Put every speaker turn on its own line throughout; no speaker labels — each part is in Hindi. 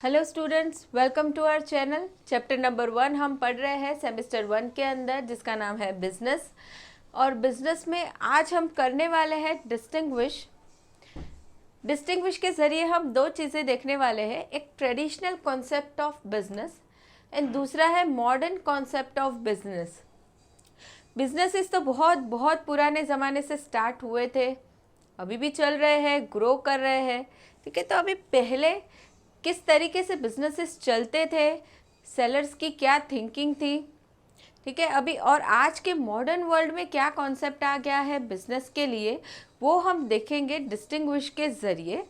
Hello students, welcome to our channel. Chapter number 1 हम पढ़ रहे हैं सेमेस्टर 1 के अंदर, जिसका नाम है बिजनेस। और बिजनेस में आज हम करने वाले हैं डिस्टिंग्विश के ज़रिए हम दो चीज़ें देखने वाले हैं। एक traditional concept of business and दूसरा है modern concept of business. Businesses तो बहुत बहुत पुराने ज़माने से स्टार्ट हुए थे, अभी भी चल रहे हैं, ग्रो कर रहे हैं। ठीक है, तो अभी पहले किस तरीके से बिजनेसेस चलते थे, सेलर्स की क्या थिंकिंग थी, ठीक है, अभी और आज के मॉडर्न वर्ल्ड में क्या कॉन्सेप्ट आ गया है बिजनेस के लिए, वो हम देखेंगे डिस्टिंग्विश के ज़रिए।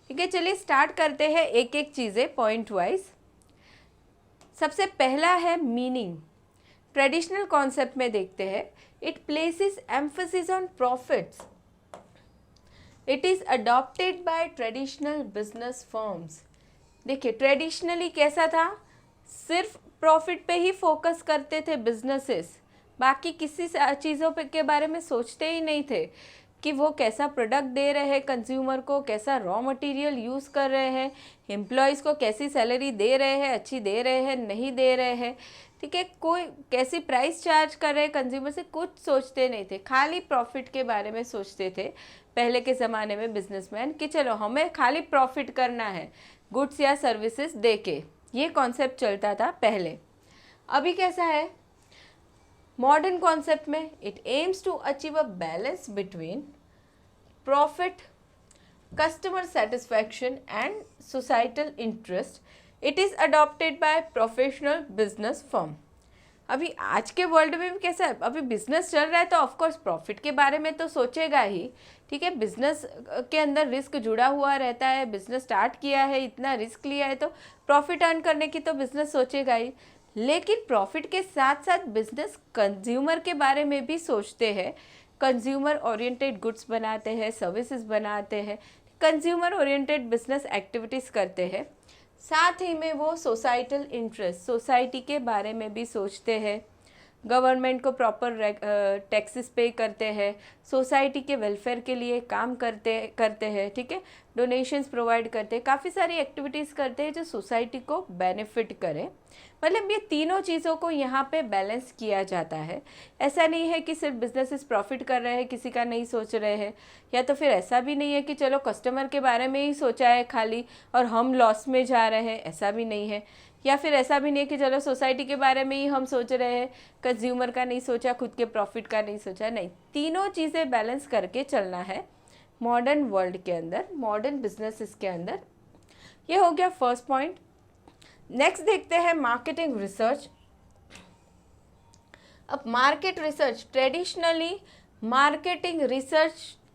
ठीक है, चलिए स्टार्ट करते हैं एक एक चीज़ें पॉइंट वाइज। सबसे पहला है मीनिंग। ट्रेडिशनल कॉन्सेप्ट में देखते हैं, it places emphasis on profits. It is adopted bye traditional business firms. देखिए, ट्रेडिशनली कैसा था, सिर्फ प्रॉफिट पे ही फोकस करते थे बिजनेसेस, बाकी किसी चीज़ों पे के बारे में सोचते ही नहीं थे कि वो कैसा प्रोडक्ट दे रहे हैं कंज्यूमर को, कैसा रॉ मटेरियल यूज़ कर रहे हैं, एम्प्लॉयज़ को कैसी सैलरी दे रहे हैं, अच्छी दे रहे हैं, नहीं दे रहे हैं, ठीक है, कोई कैसी प्राइस चार्ज कर रहे हैं कंज्यूमर से, कुछ सोचते नहीं थे, खाली प्रॉफिट के बारे में सोचते थे पहले के ज़माने में बिजनेसमैन, कि चलो हमें खाली प्रॉफिट करना है गुड्स या सर्विसेज देके। ये कॉन्सेप्ट चलता था पहले। अभी कैसा है मॉडर्न कॉन्सेप्ट में, it aims to achieve a balance between profit, customer satisfaction and societal interest. It is adopted by professional business firm. अभी आज के वर्ल्ड में भी कैसा है, अभी बिजनेस चल रहा है तो ऑफकोर्स प्रॉफिट के बारे में तो सोचेगा ही। ठीक है, बिजनेस के अंदर रिस्क जुड़ा हुआ रहता है, बिजनेस स्टार्ट किया है, इतना रिस्क लिया है, तो प्रॉफिट अर्न करने की तो बिजनेस सोचेगा ही। लेकिन प्रॉफिट के साथ साथ बिजनेस कंज्यूमर के बारे में भी सोचते हैं, कंज्यूमर ओरिएंटेड गुड्स बनाते हैं, सर्विसेज बनाते हैं, कंज्यूमर ओरिएंटेड बिजनेस एक्टिविटीज़ करते हैं। साथ ही में वो सोसाइटल इंटरेस्ट, सोसाइटी के बारे में भी सोचते हैं, गवर्नमेंट को प्रॉपर टैक्सेस पे करते हैं, सोसाइटी के वेलफेयर के लिए काम करते हैं, ठीक है, डोनेशंस प्रोवाइड करते हैं, काफ़ी सारी एक्टिविटीज़ करते हैं जो सोसाइटी को बेनिफिट करें। मतलब ये तीनों चीज़ों को यहाँ पे बैलेंस किया जाता है। ऐसा नहीं है कि सिर्फ बिजनेसेस प्रॉफिट कर रहे हैं, किसी का नहीं सोच रहे हैं, या तो फिर ऐसा भी नहीं है कि चलो कस्टमर के बारे में ही सोचा है खाली और हम लॉस में जा रहे हैं, ऐसा भी नहीं है। या फिर ऐसा भी नहीं है कि चलो सोसाइटी के बारे में ही हम सोच रहे हैं, कंज्यूमर का नहीं सोचा, खुद के प्रॉफिट का नहीं सोचा, नहीं, तीनों चीज़ें बैलेंस करके चलना है मॉडर्न वर्ल्ड के अंदर, मॉडर्न बिजनेसेस के अंदर। ये हो गया फर्स्ट पॉइंट। नेक्स्ट देखते हैं मार्केटिंग रिसर्च। अब market research, traditionally marketing research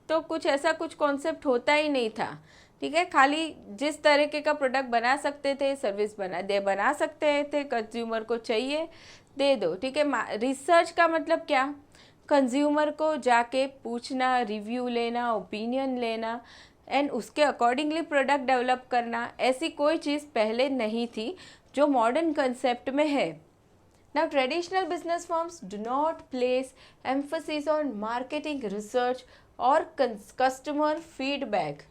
तो कुछ ऐसा कुछ कॉन्सेप्ट होता ही नहीं था। ठीक है, खाली जिस तरीके का प्रोडक्ट बना सकते थे, सर्विस बना सकते थे, कंज्यूमर को चाहिए दे दो। ठीक है, रिसर्च का मतलब क्या, कंज्यूमर को जाके पूछना, रिव्यू लेना, ओपिनियन लेना एंड उसके अकॉर्डिंगली प्रोडक्ट डेवलप करना, ऐसी कोई चीज़ पहले नहीं थी जो मॉडर्न कंसेप्ट में है। Now, traditional business firms do not place emphasis on marketing research or customer feedback.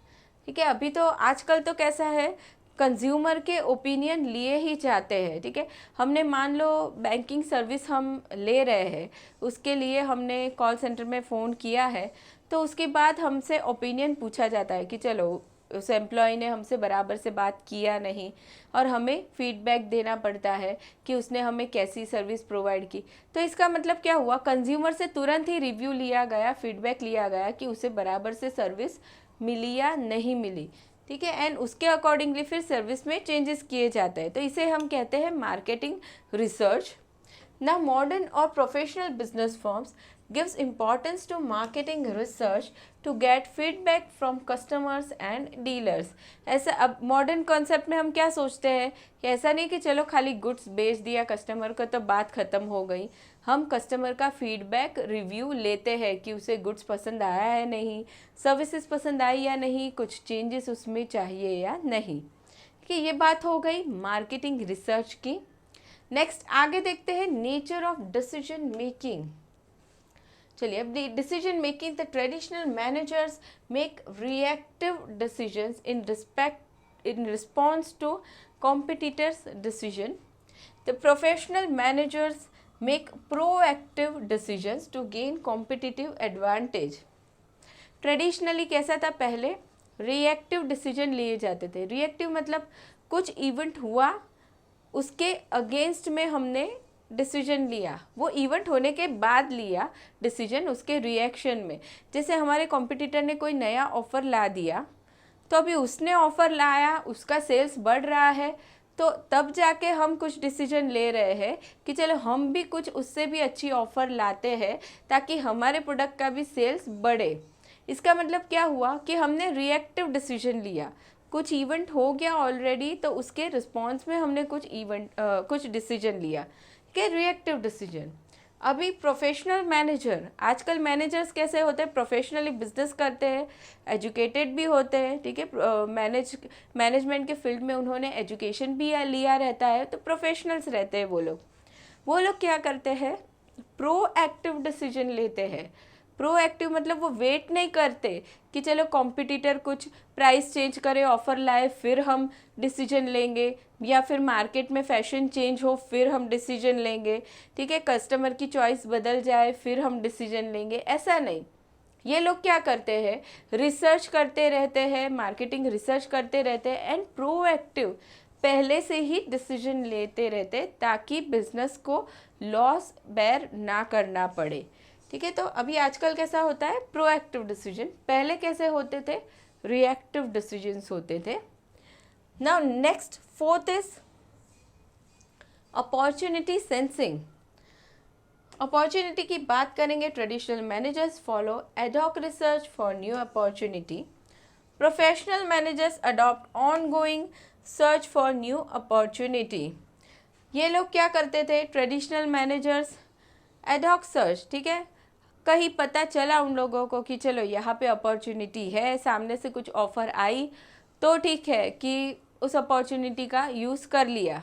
ठीक है, अभी तो आजकल तो कैसा है, कंज्यूमर के ओपिनियन लिए ही जाते हैं। ठीक है, हमने मान लो बैंकिंग सर्विस हम ले रहे हैं, उसके लिए हमने कॉल सेंटर में फ़ोन किया है, तो उसके बाद हमसे ओपिनियन पूछा जाता है कि चलो उस एम्प्लॉय ने हमसे बराबर से बात किया नहीं, और हमें फीडबैक देना पड़ता है कि उसने हमें कैसी सर्विस प्रोवाइड की। तो इसका मतलब क्या हुआ, कंज्यूमर से तुरंत ही रिव्यू लिया गया, फीडबैक लिया गया कि उसे बराबर से सर्विस मिली या नहीं मिली। ठीक है, एंड उसके अकॉर्डिंगली फिर सर्विस में चेंजेस किए जाते हैं, तो इसे हम कहते हैं marketing research. Now, modern or professional business firms gives importance to marketing research to get feedback from customers and dealers. ऐसा अब मॉडर्न कॉन्सेप्ट में हम क्या सोचते हैं कि ऐसा नहीं कि चलो खाली गुड्स बेच दिया कस्टमर को तो बात ख़त्म हो गई। हम कस्टमर का फीडबैक रिव्यू लेते हैं कि उसे गुड्स पसंद आया है नहीं, सर्विसेज पसंद आई या नहीं, कुछ चेंजेस उसमें चाहिए या नहीं। कि ये बात हो गई मार्केटिंग रिसर्च की। नेक्स्ट आगे देखते हैं नेचर ऑफ डिसीजन मेकिंग। चलिए, अब decision making, the traditional managers make reactive decisions in respect in response to competitors' decision. The professional managers make proactive decisions to gain competitive advantage. Traditionally कैसा था, पहले रिएक्टिव डिसीजन लिए जाते थे. रिएक्टिव मतलब कुछ इवेंट हुआ, उसके अगेंस्ट में हमने डिसीजन लिया, वो इवेंट होने के बाद लिया डिसीजन उसके रिएक्शन में. जैसे हमारे कॉम्पिटिटर ने कोई नया ऑफ़र ला दिया, तो अभी उसने ऑफ़र लाया, उसका सेल्स बढ़ रहा है, तो तब जाके हम कुछ डिसीजन ले रहे हैं कि चलो हम भी कुछ उससे भी अच्छी ऑफ़र लाते हैं ताकि हमारे प्रोडक्ट का भी सेल्स बढ़े. इसका मतलब क्या हुआ कि हमने रिएक्टिव डिसीजन लिया. कुछ इवेंट हो गया ऑलरेडी, तो उसके रिस्पॉन्स में हमने कुछ डिसीजन लिया, कि रिएक्टिव डिसीजन. अभी प्रोफेशनल मैनेजर, आजकल मैनेजर्स कैसे होते हैं, प्रोफेशनली बिजनेस करते हैं, एजुकेटेड भी होते हैं, ठीक है, मैनेजमेंट के फील्ड में उन्होंने एजुकेशन भी लिया रहता है, तो प्रोफेशनल्स रहते हैं वो लोग क्या करते हैं, प्रोएक्टिव डिसीजन लेते हैं. प्रोएक्टिव मतलब वो वेट नहीं करते कि चलो कॉम्पिटिटर कुछ प्राइस चेंज करे, ऑफ़र लाए, फिर हम डिसीजन लेंगे, या फिर मार्केट में फैशन चेंज हो फिर हम डिसीजन लेंगे, ठीक है, कस्टमर की चॉइस बदल जाए फिर हम डिसीजन लेंगे. ऐसा नहीं. ये लोग क्या करते हैं, रिसर्च करते रहते हैं, मार्केटिंग रिसर्च करते रहते हैं, एंड प्रोएक्टिव पहले से ही डिसीजन लेते रहते ताकि बिजनेस को लॉस बेयर ना करना पड़े. ठीक है, तो अभी आजकल कैसा होता है, प्रोएक्टिव डिसीजन. पहले कैसे होते थे, रिएक्टिव डिसीजंस होते थे. Now next, fourth is opportunity sensing. Opportunity की बात करेंगे. Traditional managers follow ad hoc research for new opportunity. Professional managers adopt ongoing search for new opportunity. ये लोग क्या करते थे, ट्रेडिशनल मैनेजर्स एडहॉक सर्च, ठीक है, कहीं पता चला उन लोगों को कि चलो यहाँ पे अपॉर्चुनिटी है, सामने से कुछ ऑफ़र आई, तो ठीक है कि उस अपॉर्चुनिटी का यूज़ कर लिया.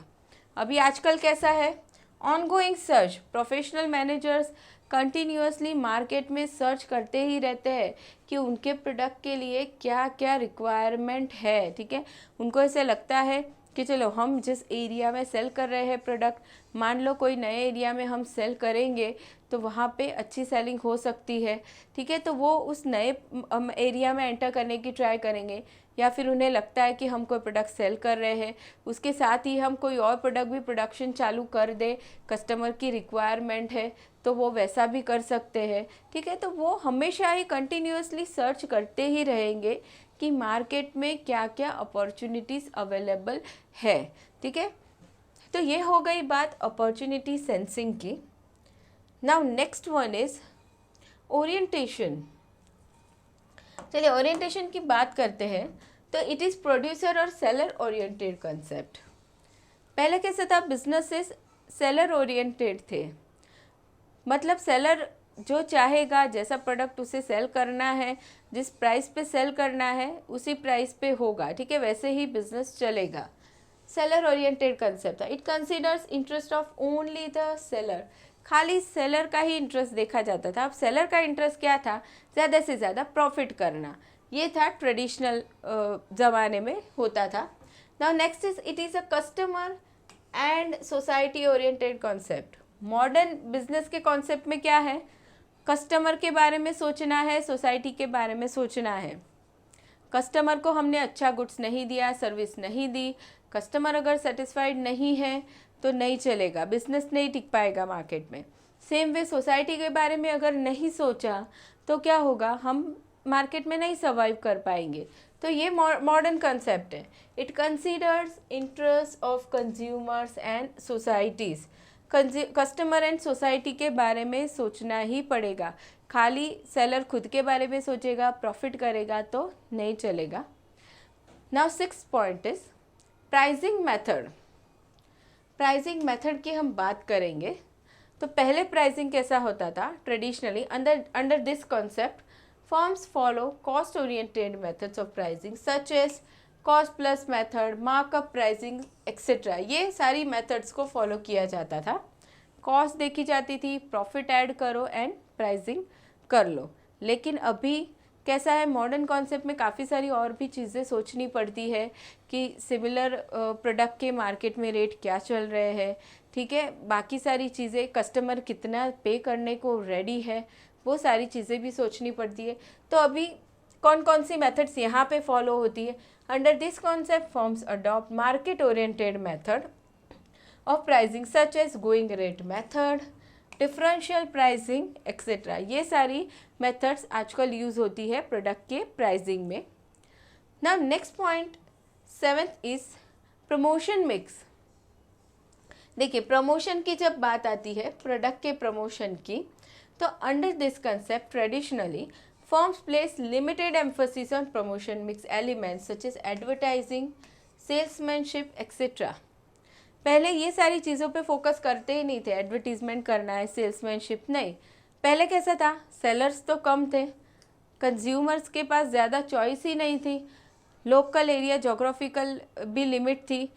अभी आजकल कैसा है, ongoing search. Professional managers continuously market में सर्च करते ही रहते हैं कि उनके प्रोडक्ट के लिए क्या क्या रिक्वायरमेंट है. ठीक है, उनको ऐसे लगता है कि चलो हम जिस एरिया में सेल कर रहे हैं प्रोडक्ट, मान लो कोई नए एरिया में हम सेल करेंगे तो वहाँ पे अच्छी सेलिंग हो सकती है. ठीक है, तो वो उस नए एरिया में एंटर करने की ट्राई करेंगे, या फिर उन्हें लगता है कि हम कोई प्रोडक्ट सेल कर रहे हैं, उसके साथ ही हम कोई और प्रोडक्ट भी प्रोडक्शन चालू कर दे, कस्टमर की रिक्वायरमेंट है तो वो वैसा भी कर सकते हैं. ठीक है, तो वो हमेशा ही कंटिन्यूअसली सर्च करते ही रहेंगे कि मार्केट में क्या क्या अपॉर्चुनिटीज़ अवेलेबल है. ठीक है, तो ये हो गई बात अपॉर्चुनिटी सेंसिंग की. Now next one is orientation. चलिए ओरिएंटेशन की बात करते हैं. तो इट इज़ प्रोड्यूसर और सेलर ओरिएंटेड कंसेप्ट. पहले कैसे था, बिजनेसेस सेलर ओरिएंटेड थे, मतलब सेलर जो चाहेगा, जैसा प्रोडक्ट उसे सेल करना है, जिस प्राइस पे सेल करना है उसी प्राइस पे होगा. ठीक है, वैसे ही बिजनेस चलेगा. सेलर ओरिएंटेड कंसेप्ट था. It considers interest of only the seller. खाली सेलर का ही इंटरेस्ट देखा जाता था. अब सेलर का इंटरेस्ट क्या था, ज़्यादा से ज़्यादा प्रॉफिट करना. ये था ट्रेडिशनल ज़माने में होता था. Now next is it is a customer and society oriented concept. Modern business के कॉन्सेप्ट में क्या है, कस्टमर के बारे में सोचना है, सोसाइटी के बारे में सोचना है. कस्टमर को हमने अच्छा गुड्स नहीं दिया, सर्विस नहीं दी, कस्टमर अगर सेटिस्फाइड नहीं है तो नहीं चलेगा, बिजनेस नहीं टिक पाएगा मार्केट में. सेम वे सोसाइटी के बारे में अगर नहीं सोचा तो क्या होगा, हम मार्केट में नहीं सर्वाइव कर पाएंगे. तो ये मॉडर्न कंसेप्ट है. It considers interest of consumers and societies. Customer and society के बारे में सोचना ही पड़ेगा. खाली सेलर खुद के बारे में सोचेगा, प्रॉफिट करेगा तो नहीं चलेगा. Now sixth point is pricing method. Pricing method की हम बात करेंगे. तो पहले प्राइसिंग कैसा होता था, traditionally under this concept firms follow cost oriented methods of pricing such as cost plus method, markup pricing etcetera. ये सारी मेथड्स को फॉलो किया जाता था. कॉस्ट देखी जाती थी, प्रॉफिट ऐड करो एंड प्राइसिंग कर लो. लेकिन अभी कैसा है, मॉडर्न कॉन्सेप्ट में काफ़ी सारी और भी चीज़ें सोचनी पड़ती है कि सिमिलर प्रोडक्ट के मार्केट में रेट क्या चल रहे हैं, ठीक है, बाकी सारी चीज़ें, कस्टमर कितना पे करने को रेडी है, वो सारी चीज़ें भी सोचनी पड़ती है। तो अभी कौन कौन सी मेथड्स यहाँ पे फॉलो होती है? Under this concept firms adopt market oriented method of pricing such as going rate method, differential pricing etcetera. ये सारी मेथड्स आजकल यूज़ होती है प्रोडक्ट के प्राइसिंग में। Now next point 7th is promotion mix. देखिए, प्रमोशन की जब बात आती है, प्रोडक्ट के प्रमोशन की, तो under this concept traditionally firms place limited emphasis on promotion mix elements such as advertising, salesmanship etcetera. पहले ये सारी चीज़ों पे फोकस करते ही नहीं थे, एडवर्टीजमेंट करना है, सेल्समैनशिप नहीं। पहले कैसा था, सेलर्स तो कम थे, कंज्यूमर्स के पास ज़्यादा चॉइस ही नहीं थी, लोकल एरिया जोग्राफिकल भी लिमिट थी,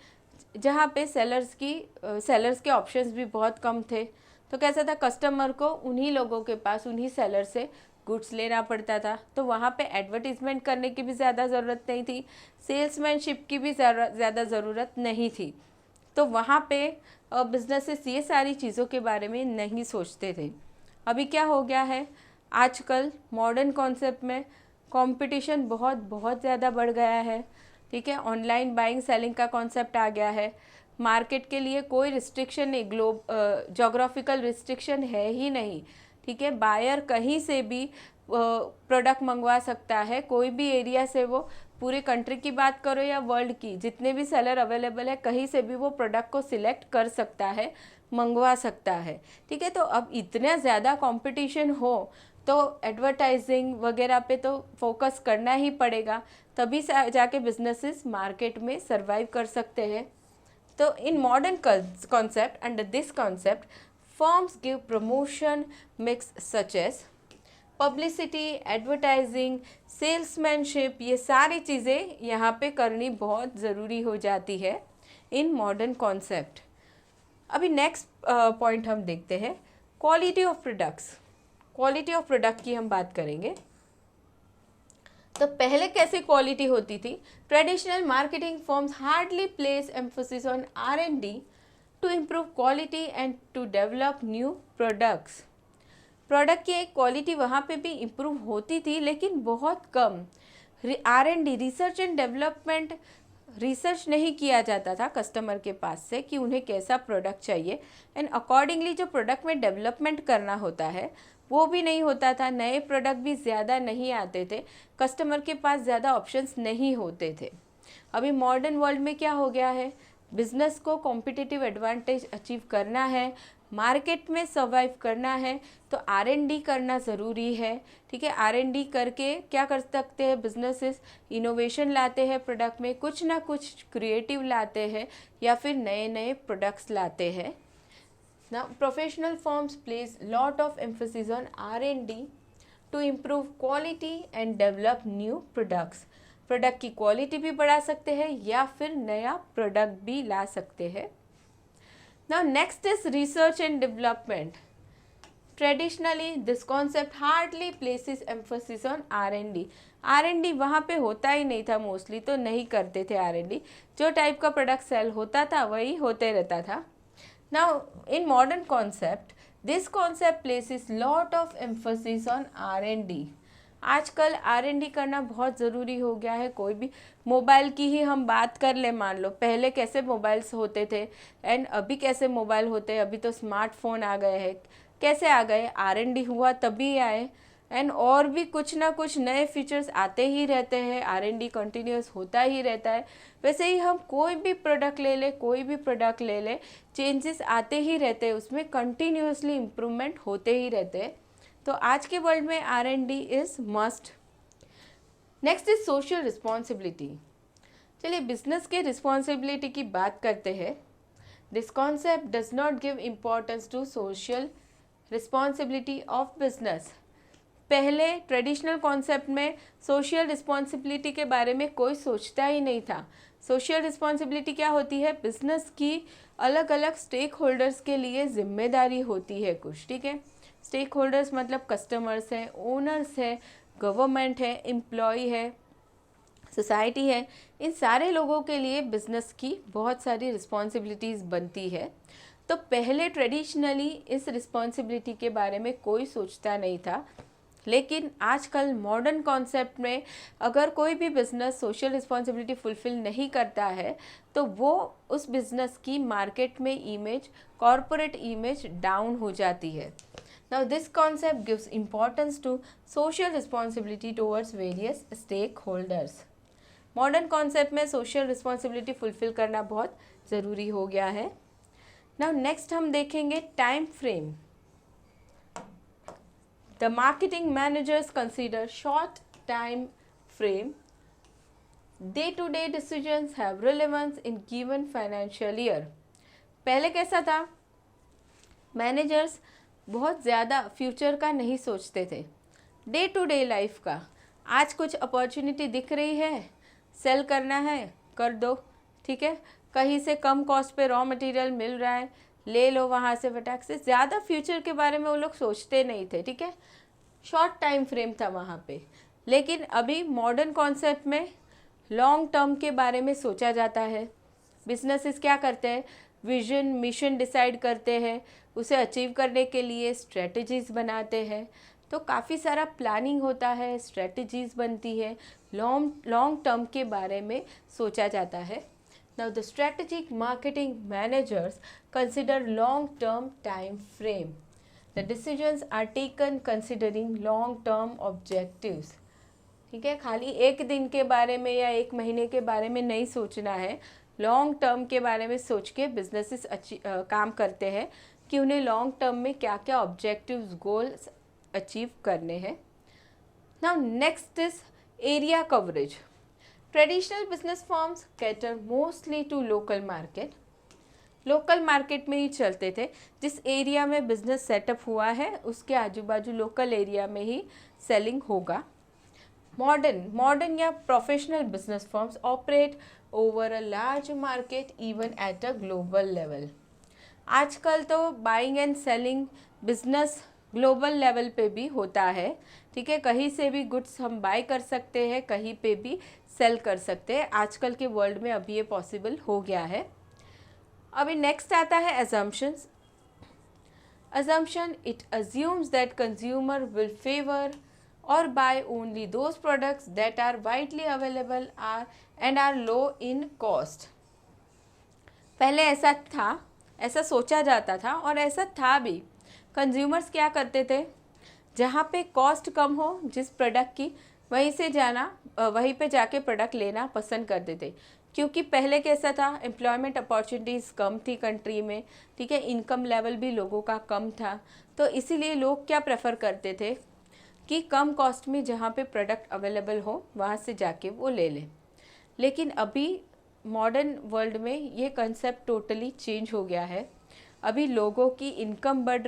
जहाँ पे सेलर्स के ऑप्शंस भी बहुत कम थे। तो कैसा था, कस्टमर को उन्हीं लोगों के पास, उन्हीं सेलर से गुड्स लेना पड़ता था। तो वहाँ पे एडवर्टीजमेंट करने की भी ज़्यादा ज़रूरत नहीं थी, सेल्समैनशिप की भी ज़्यादा ज़रूरत नहीं थी। तो वहाँ पे बिजनेसेस ये सारी चीज़ों के बारे में नहीं सोचते थे। अभी क्या हो गया है, आजकल मॉडर्न कॉन्सेप्ट में कंपटीशन बहुत बहुत ज़्यादा बढ़ गया है, ठीक है, ऑनलाइन बाइंग सेलिंग का कॉन्सेप्ट आ गया है, मार्केट के लिए कोई रिस्ट्रिक्शन नहीं, जोग्राफिकल रिस्ट्रिक्शन है ही नहीं, ठीक है, बायर कहीं से भी प्रोडक्ट मंगवा सकता है, कोई भी एरिया से, वो पूरे कंट्री की बात करो या वर्ल्ड की, जितने भी सेलर अवेलेबल है, कहीं से भी वो प्रोडक्ट को सिलेक्ट कर सकता है, मंगवा सकता है, ठीक है। तो अब इतना ज़्यादा कंपटीशन हो तो एडवर्टाइजिंग वगैरह पे तो फोकस करना ही पड़ेगा, तभी जाके बिजनेसेस मार्केट में सरवाइव कर सकते हैं। तो in modern concept, under this concept firms give promotion mix such as publicity, advertising, salesmanship, ये सारी चीज़ें यहाँ पे करनी बहुत ज़रूरी हो जाती है इन मॉडर्न कॉन्सेप्ट। अभी नेक्स्ट पॉइंट हम देखते हैं, quality of products. Quality of product की हम बात करेंगे। तो पहले कैसे क्वालिटी होती थी, traditional marketing firms hardly place emphasis on R&D to improve quality and to develop new products. Product की क्वालिटी वहाँ पे भी इम्प्रूव होती थी, लेकिन बहुत कम। R&D, research and development, research नहीं किया जाता था कस्टमर के पास से कि उन्हें कैसा प्रोडक्ट चाहिए, एंड अकॉर्डिंगली जो प्रोडक्ट में डेवलपमेंट करना होता है वो भी नहीं होता था, नए प्रोडक्ट भी ज़्यादा नहीं आते थे, कस्टमर के पास ज़्यादा ऑप्शंस नहीं होते थे। अभी मॉडर्न वर्ल्ड में क्या हो गया है, बिजनेस को कॉम्पिटिटिव एडवांटेज अचीव करना है, मार्केट में सर्वाइव करना है, तो R&D करना ज़रूरी है, ठीक है। R&D करके क्या कर सकते हैं बिजनेसेस, इनोवेशन लाते हैं प्रोडक्ट में, कुछ ना कुछ क्रिएटिव लाते हैं या फिर नए नए प्रोडक्ट्स लाते हैं। Now, professional firms place lot of emphasis on R&D to improve quality and develop new products. Product की क्वालिटी भी बढ़ा सकते हैं या फिर नया प्रोडक्ट भी ला सकते हैं। Now, next is research and development. Traditionally, this concept hardly places emphasis on R&D. R&D वहाँ पे होता ही नहीं था, मोस्टली तो नहीं करते थे R&D, जो टाइप का प्रोडक्ट सेल होता था वही होते रहता था। Now, in modern concept, this concept places lot of emphasis on R&D. आजकल R&D करना बहुत ज़रूरी हो गया है। कोई भी मोबाइल की ही हम बात कर ले, मान लो पहले कैसे मोबाइल्स होते थे एंड अभी कैसे मोबाइल होते हैं, अभी तो स्मार्टफोन आ गए हैं, कैसे आ गए, R&D हुआ तभी आए, एंड और भी कुछ ना कुछ नए फीचर्स आते ही रहते हैं, R&D कंटिन्यूस होता ही रहता है। वैसे ही हम कोई भी प्रोडक्ट ले ले, चेंजेस आते ही रहते हैं, उसमें कंटिन्यूसली इम्प्रूवमेंट होते ही रहते हैं। तो आज के वर्ल्ड में R&D is must. Next is social responsibility. चलिए बिजनेस के रिस्पॉन्सिबिलिटी की बात करते हैं। This concept does not give importance to social responsibility of business. पहले ट्रेडिशनल कॉन्सेप्ट में सोशल रिस्पॉन्सिबिलिटी के बारे में कोई सोचता ही नहीं था। सोशल रिस्पॉन्सिबिलिटी क्या होती है, बिजनेस की अलग अलग स्टेक होल्डर्स के लिए जिम्मेदारी होती है कुछ, ठीक है। स्टेक होल्डर्स मतलब कस्टमर्स हैं, ओनर्स हैं, गवर्नमेंट है, एम्प्लॉय है, सोसाइटी है, इन सारे लोगों के लिए बिजनेस की बहुत सारी रिस्पॉन्सिबिलिटीज़ बनती है। तो पहले ट्रेडिशनली इस रिस्पॉन्सिबिलिटी के बारे में कोई सोचता नहीं था, लेकिन आजकल मॉडर्न कॉन्सेप्ट में अगर कोई भी बिज़नेस सोशल रिस्पॉन्सिबिलिटी फुलफ़िल नहीं करता है तो वो उस बिज़नेस की मार्केट में इमेज, कॉरपोरेट इमेज डाउन हो जाती है। Now this concept gives importance to social responsibility towards various stakeholders. Modern concept में सोशल रिस्पॉन्सिबिलिटी फुलफ़िल करना बहुत ज़रूरी हो गया है। नाउ नेक्स्ट हम देखेंगे time frame. The marketing managers consider short time frame. Day-to-day decisions have relevance in given financial year. पहले कैसा था, मैनेजर्स बहुत ज़्यादा फ्यूचर का नहीं सोचते थे, डे टू डे लाइफ का। आज कुछ अपॉर्चुनिटी दिख रही है, सेल करना है, कर दो, ठीक है, कहीं से कम कॉस्ट पे रॉ मटेरियल मिल रहा है, ले लो वहाँ से फटाक से। ज़्यादा फ्यूचर के बारे में वो लोग सोचते नहीं थे, ठीक है, शॉर्ट टाइम फ्रेम था वहाँ पे। लेकिन अभी मॉडर्न कॉन्सेप्ट में लॉन्ग टर्म के बारे में सोचा जाता है। बिजनेसेस क्या करते हैं, विजन मिशन डिसाइड करते हैं, उसे अचीव करने के लिए स्ट्रेटजीज़ बनाते हैं। तो काफ़ी सारा प्लानिंग होता है, स्ट्रेटजीज़ बनती है, लॉन्ग टर्म के बारे में सोचा जाता है। Now the strategic marketing managers consider long-term time frame. The decisions are taken considering long-term objectives. ठीक है, खाली एक दिन के बारे में या एक महीने के बारे में नहीं सोचना है, लॉन्ग टर्म के बारे में सोच के बिजनेसेस काम करते हैं कि उन्हें लॉन्ग टर्म में क्या क्या ऑब्जेक्टिव्स, गोल्स अचीव करने हैं। Now next is area coverage. Traditional business forms cater mostly to local market. Local market में ही चलते थे, जिस एरिया में बिजनेस सेटअप हुआ है उसके आजू बाजू लोकल एरिया में ही सेलिंग होगा। मॉडर्न या professional business forms operate over a large market even at a global level. आजकल तो buying and selling business global level पे भी होता है, ठीक है, कहीं से भी गुड्स हम बाय कर सकते हैं, कहीं पे भी सेल कर सकते हैं। आजकल के वर्ल्ड में अभी ये पॉसिबल हो गया है। अभी नेक्स्ट आता है assumptions. Assumption, it assumes that consumer will favor or buy only those products that are widely available and are low in cost. पहले ऐसा था, ऐसा सोचा जाता था और ऐसा था भी। कंज्यूमर्स क्या करते थे, जहाँ पे कॉस्ट कम हो जिस प्रोडक्ट की, वहीं पे जाके प्रोडक्ट लेना पसंद करते थे। क्योंकि पहले कैसा था, एम्प्लॉयमेंट अपॉर्चुनिटीज़ कम थी कंट्री में, ठीक है, इनकम लेवल भी लोगों का कम था, तो इसीलिए लोग क्या प्रेफर करते थे कि कम कॉस्ट में जहाँ पे प्रोडक्ट अवेलेबल हो वहाँ से जाके वो ले लें। लेकिन अभी मॉडर्न वर्ल्ड में ये कंसेप्ट टोटली चेंज हो गया है। अभी लोगों की इनकम बढ़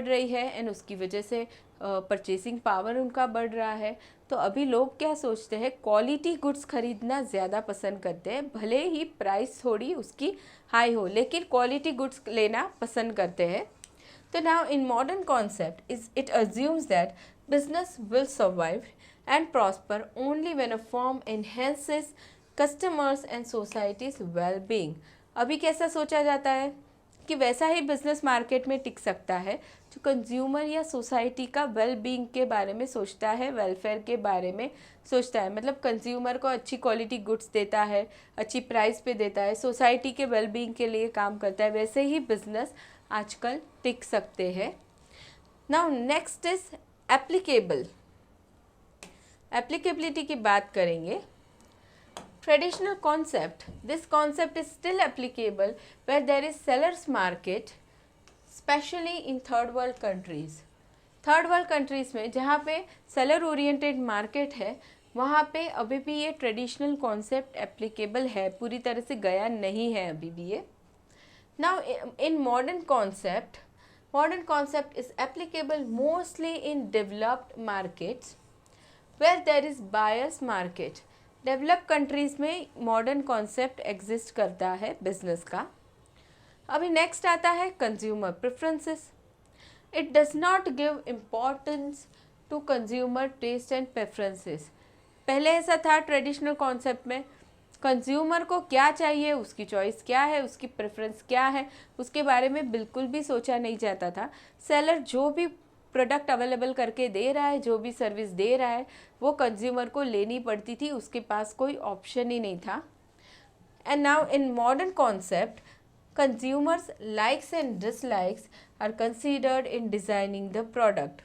रही है एंड उसकी वजह से परचेसिंग पावर उनका बढ़ रहा है। तो अभी लोग क्या सोचते हैं, क्वालिटी गुड्स खरीदना ज़्यादा पसंद करते हैं, भले ही प्राइस थोड़ी उसकी हाई हो, लेकिन क्वालिटी गुड्स लेना पसंद करते हैं। तो now in modern concept it assumes that business will survive and prosper only when a firm enhances customers and societies well being. अभी कैसा सोचा जाता है कि वैसा ही बिजनेस मार्केट में टिक सकता है जो कंज्यूमर या सोसाइटी का वेल बीइंग के बारे में सोचता है, वेलफेयर के बारे में सोचता है। मतलब कंज्यूमर को अच्छी क्वालिटी गुड्स देता है, अच्छी प्राइस पे देता है, सोसाइटी के वेल बीइंग के लिए काम करता है, वैसे ही बिजनेस आजकल टिक सकते हैं। नाउ नेक्स्ट इज एप्लीकेबिलिटी की बात करेंगे। Traditional concept. This concept is still applicable where there is seller's market, especially in third world countries. Third world countries में जहाँ पे सेलर ओरिएंटेड मार्केट है, वहाँ पे अभी भी ये ट्रेडिशनल कॉन्सेप्ट एप्लीकेबल है, पूरी तरह से गया नहीं है अभी भी ये। Now in modern concept is applicable mostly in developed markets where there is buyers market. Develop countries में मॉडर्न कॉन्सेप्ट एग्जिस्ट करता है बिजनेस का। अभी नेक्स्ट आता है consumer preferences. It does not give importance to consumer taste and preferences. पहले ऐसा था ट्रेडिशनल कॉन्सेप्ट में, कंज्यूमर को क्या चाहिए, उसकी चॉइस क्या है, उसकी प्रेफरेंस क्या है, उसके बारे में बिल्कुल भी सोचा नहीं जाता था। सेलर जो भी प्रोडक्ट अवेलेबल करके दे रहा है, जो भी सर्विस दे रहा है, वो कंज्यूमर को लेनी पड़ती थी, उसके पास कोई ऑप्शन ही नहीं था। And now in modern concept, consumers likes and dislikes are considered in designing the product।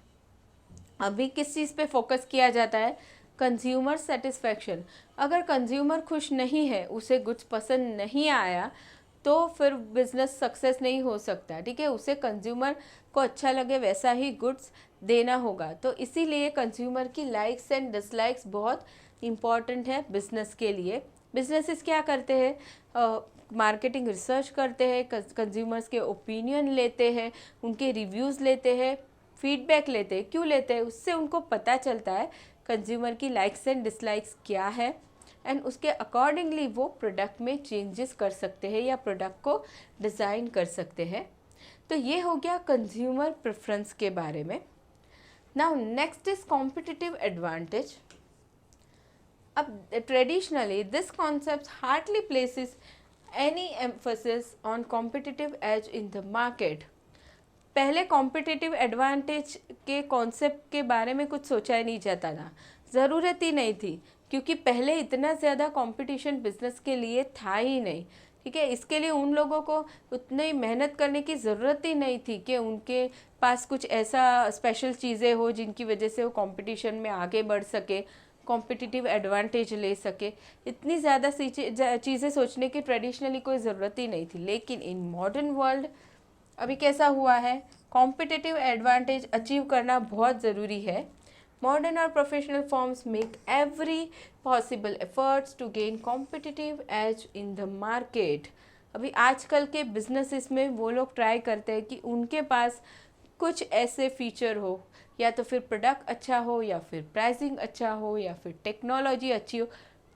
अभी किस चीज़ पे फोकस किया जाता है? Consumer satisfaction. अगर कंज्यूमर खुश नहीं है, उसे कुछ पसंद नहीं आया, तो फिर बिजनेस सक्सेस नहीं हो सकता, ठीक है। उसे कंज्यूमर को अच्छा लगे वैसा ही गुड्स देना होगा। तो इसीलिए कंज्यूमर की लाइक्स एंड डिसलाइक्स बहुत इम्पॉर्टेंट है बिजनेस के लिए। बिजनेसेस क्या करते हैं? मार्केटिंग रिसर्च करते हैं, कंज्यूमर्स के ओपिनियन लेते हैं, उनके रिव्यूज़ लेते हैं, फीडबैक लेते हैं। क्यों लेते हैं? उससे उनको पता चलता है कंज्यूमर की लाइक्स एंड डिसलाइक्स क्या है, एंड उसके अकॉर्डिंगली वो प्रोडक्ट में चेंजेस कर सकते हैं या प्रोडक्ट को डिज़ाइन कर सकते हैं। तो ये हो गया कंज्यूमर प्रेफरेंस के बारे में। Now next is competitive advantage. अब traditionally this concept hardly places any emphasis on competitive edge in the market. पहले कॉम्पिटिटिव एडवांटेज के कॉन्सेप्ट के बारे में कुछ सोचा ही नहीं जाता था, ज़रूरत ही नहीं थी, क्योंकि पहले इतना ज़्यादा कंपटीशन बिजनेस के लिए था ही नहीं, ठीक है। इसके लिए उन लोगों को उतनी मेहनत करने की ज़रूरत ही नहीं थी कि उनके पास कुछ ऐसा स्पेशल चीज़ें हो जिनकी वजह से वो कंपटीशन में आगे बढ़ सके, कॉम्पिटिटिव एडवांटेज ले सके। इतनी ज़्यादा चीज़ें सोचने की ट्रेडिशनली कोई ज़रूरत ही नहीं थी। लेकिन इन मॉडर्न वर्ल्ड अभी कैसा हुआ है? कॉम्पिटिटिव एडवांटेज अचीव करना बहुत ज़रूरी है। मॉडर्न और professional forms make every possible efforts to gain competitive edge in the market. अभी आजकल के बिजनेसेस में वो लोग ट्राई करते हैं कि उनके पास कुछ ऐसे फीचर हो, या तो फिर प्रोडक्ट अच्छा हो, या फिर प्राइसिंग अच्छा हो, या फिर टेक्नोलॉजी अच्छी हो,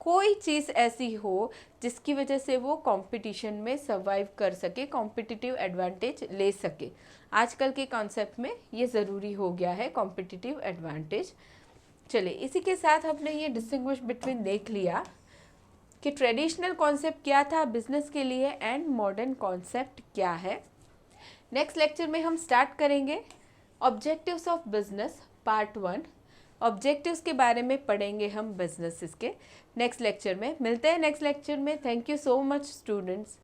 कोई चीज़ ऐसी हो जिसकी वजह से वो कंपटीशन में सर्वाइव कर सके, कॉम्पिटिटिव एडवांटेज ले सके। आजकल के कॉन्सेप्ट में ये ज़रूरी हो गया है कॉम्पिटिटिव एडवांटेज। चलिए, इसी के साथ हमने ये डिस्टिंग्विश बिटवीन देख लिया कि ट्रेडिशनल कॉन्सेप्ट क्या था बिजनेस के लिए एंड मॉडर्न कॉन्सेप्ट क्या है। नेक्स्ट लेक्चर में हम स्टार्ट करेंगे objectives of business part 1। Objectives के बारे में पढ़ेंगे हम बिजनेसेस के। नेक्स्ट लेक्चर में मिलते हैं। नेक्स्ट लेक्चर में। Thank you so much students.